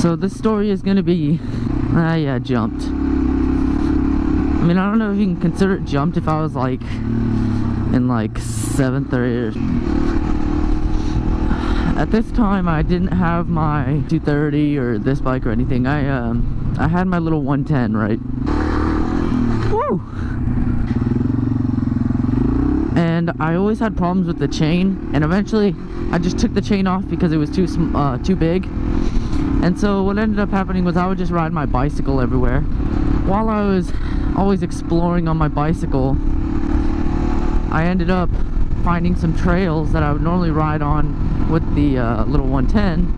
So this story is gonna be, yeah, jumped. I mean, I don't know if you can consider it jumped if I was like in like 7th or 8th. At this time, I didn't have my 230 or this bike or anything. I had my little 110, right? Woo! And I always had problems with the chain, and eventually I just took the chain off because it was too big. And so what ended up happening was I would just ride my bicycle everywhere. While I was always exploring on my bicycle, I ended up finding some trails that I would normally ride on with the little 110,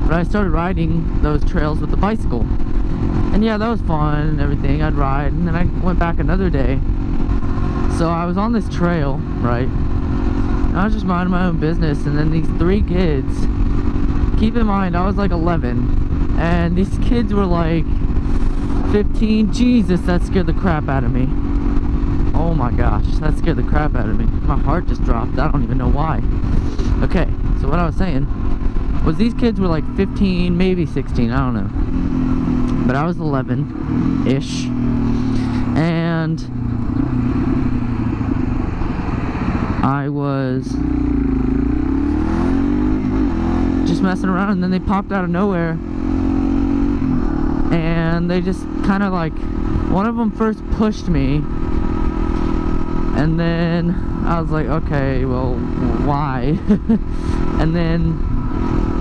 but I started riding those trails with the bicycle. And yeah, that was fun and everything. I'd ride, and then I went back another day. So I was on this trail, right? And I was just minding my own business, and then these 3 kids, keep in mind I was like 11, and these kids were like 15. Jesus, that scared the crap out of me. Oh my gosh, that scared the crap out of me. My heart just dropped. I don't even know why. Okay, so what I was saying was these kids were like 15, maybe 16, I don't know. But I was 11-ish. And I was just messing around, and then they popped out of nowhere. And they just kind of like, one of them first pushed me, and then I was like, okay, well, why? And then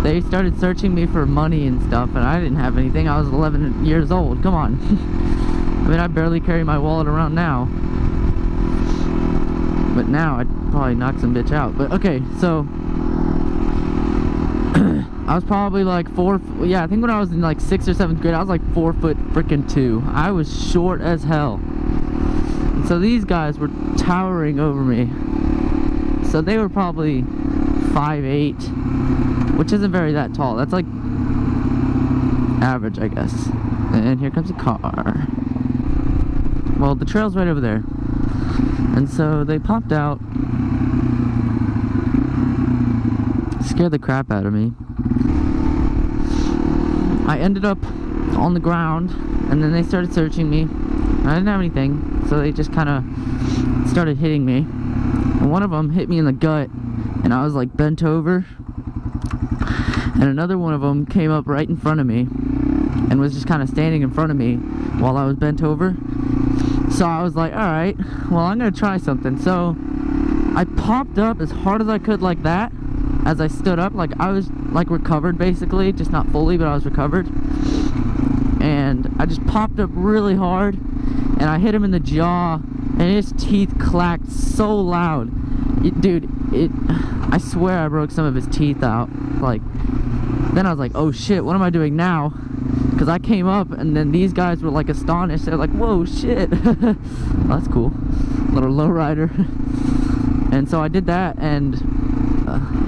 they started searching me for money and stuff, and I didn't have anything. I was 11 years old, come on. I mean, I barely carry my wallet around now. But now I'd probably knock some bitch out. But okay, so I was probably like I think when I was in like 6th or 7th grade, I was like 4 foot freaking 2. I was short as hell. And so these guys were towering over me. So they were probably 5'8", which isn't very that tall. That's like average, I guess. And here comes a car. Well, the trail's right over there. And so they popped out, scared the crap out of me. I ended up on the ground, and then they started searching me. I didn't have anything, so they just kind of started hitting me. And one of them hit me in the gut, and I was like bent over. And another one of them came up right in front of me and was just kind of standing in front of me while I was bent over. So I was like, alright, well, I'm gonna try something. So I popped up as hard as I could like that as I stood up. Like I was like recovered basically, just not fully, but I was recovered. And I just popped up really hard, and I hit him in the jaw, and his teeth clacked so loud. I swear I broke some of his teeth out. Like, then I was like, oh shit, what am I doing now? Because I came up, and then these guys were like astonished. They're like, whoa, shit. Well, that's cool. Little lowrider. And so I did that, and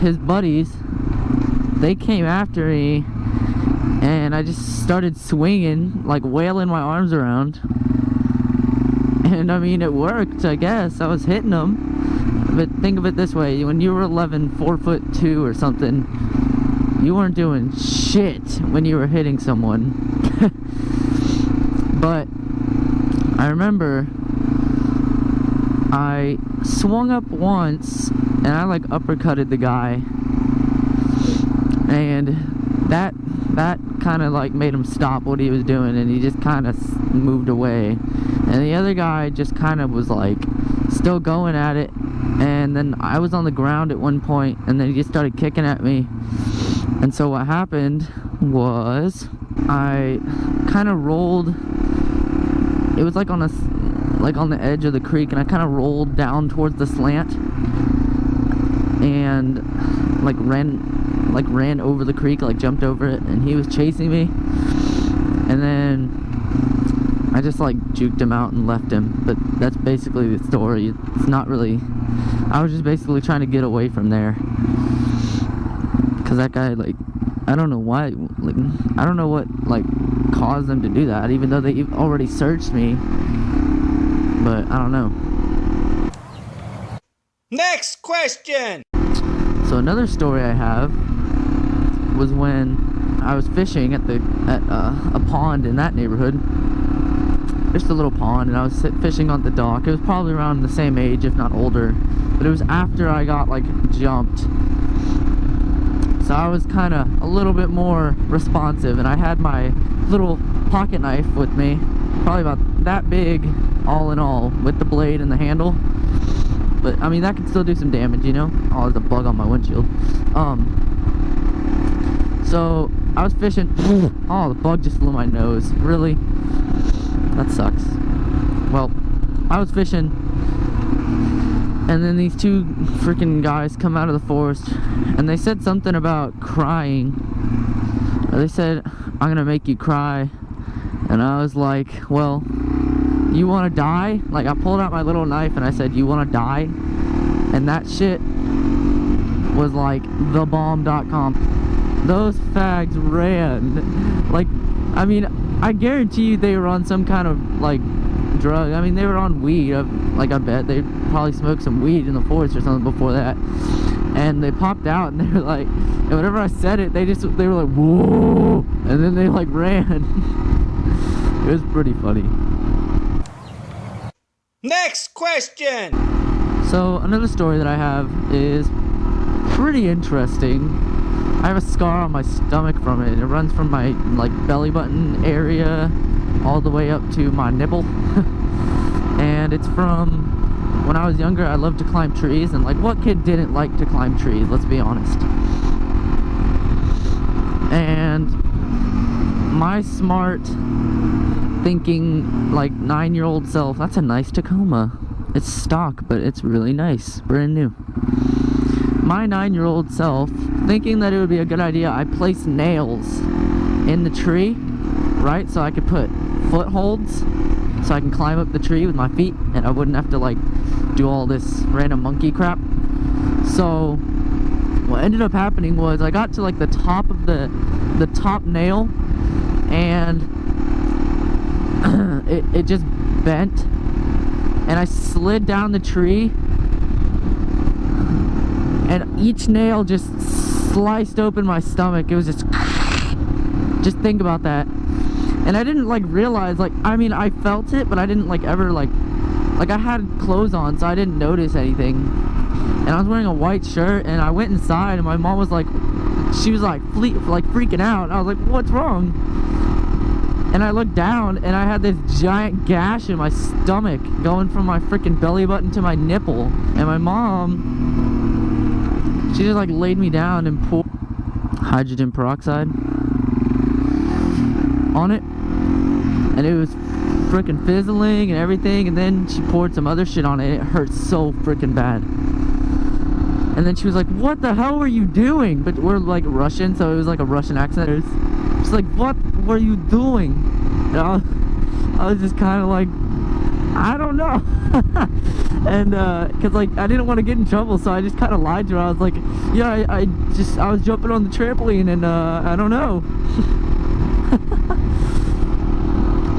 his buddies, they came after me, and I just started swinging, like wailing my arms around. And I mean, it worked, I guess. I was hitting them. But think of it this way, when you were 11, 4 foot 2 or something, you weren't doing shit when you were hitting someone. But I remember I swung up once, and I like uppercutted the guy, and that kind of like made him stop what he was doing, and he just kind of moved away. And the other guy just kind of was like still going at it, and then I was on the ground at one point, and then he just started kicking at me. And so what happened was I kind of rolled. It was like on the edge of the creek, and I kind of rolled down towards the slant and like ran over the creek, like jumped over it, and he was chasing me. And then I just like juked him out and left him. But that's basically the story. It's not really, I was just basically trying to get away from there, because that guy, like, I don't know why, like, I don't know what like caused them to do that, even though they already searched me. But I don't know. Next question. So another story I have was when I was fishing at a pond in that neighborhood, just a little pond, and I was fishing on the dock. It was probably around the same age, if not older, but it was after I got like jumped, so I was kind of a little bit more responsive, and I had my little pocket knife with me, probably about that big all in all, with the blade and the handle. But I mean, that can still do some damage, you know. Oh, there's a bug on my windshield. So I was fishing. Oh, the bug just flew my nose. Really? That sucks. Well, I was fishing, and then these two freaking guys come out of the forest, and they said something about crying. They said, "I'm gonna make you cry," and I was like, "Well, you want to die?" Like, I pulled out my little knife and I said, "You want to die?" And that shit was like thebomb.com. Those fags ran. Like, I mean, I guarantee you they were on some kind of like drug. I mean, they were on weed. Like, I bet they probably smoked some weed in the forest or something before that. And they popped out and they were like, and whenever I said it, they were like, "Whoa!" And then they like ran. It was pretty funny. Next question! So another story that I have is pretty interesting. I have a scar on my stomach from it. It runs from my like belly button area all the way up to my nipple. And it's from when I was younger. I loved to climb trees, and like, what kid didn't like to climb trees? Let's be honest. And my smart thinking like 9-year-old self, that's a nice Tacoma. It's stock, but it's really nice, brand new. My 9-year-old self, thinking that it would be a good idea, I placed nails in the tree, right? So I could put footholds, so I can climb up the tree with my feet, and I wouldn't have to like do all this random monkey crap. So what ended up happening was I got to like the top of the top nail, and it just bent, and I slid down the tree, and each nail just sliced open my stomach. It was just think about that. And I didn't like realize, like, I mean, I felt it, but I didn't like ever like I had clothes on, so I didn't notice anything. And I was wearing a white shirt, and I went inside, and my mom was like, she was like freaking out. And I was like, "What's wrong?" And I looked down, and I had this giant gash in my stomach going from my freaking belly button to my nipple. And my mom, she just like laid me down and poured hydrogen peroxide on it, and it was freaking fizzling and everything. And then she poured some other shit on it, and it hurt so freaking bad. And then she was like, "What the hell were you doing?" But we're like Russian, so it was like a Russian accent. She's like, "What were you doing?" And I was just kind of like, I don't know. And cause like I didn't want to get in trouble, so I just kind of lied to her. I was like, "Yeah, I was jumping on the trampoline, and I don't know."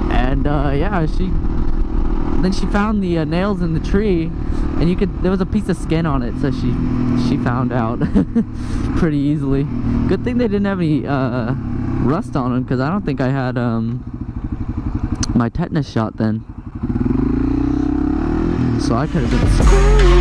And yeah, then she found the nails in the tree, and there was a piece of skin on it, so she found out pretty easily. Good thing they didn't have any rust on them, because I don't think I had my tetanus shot then, so I could have been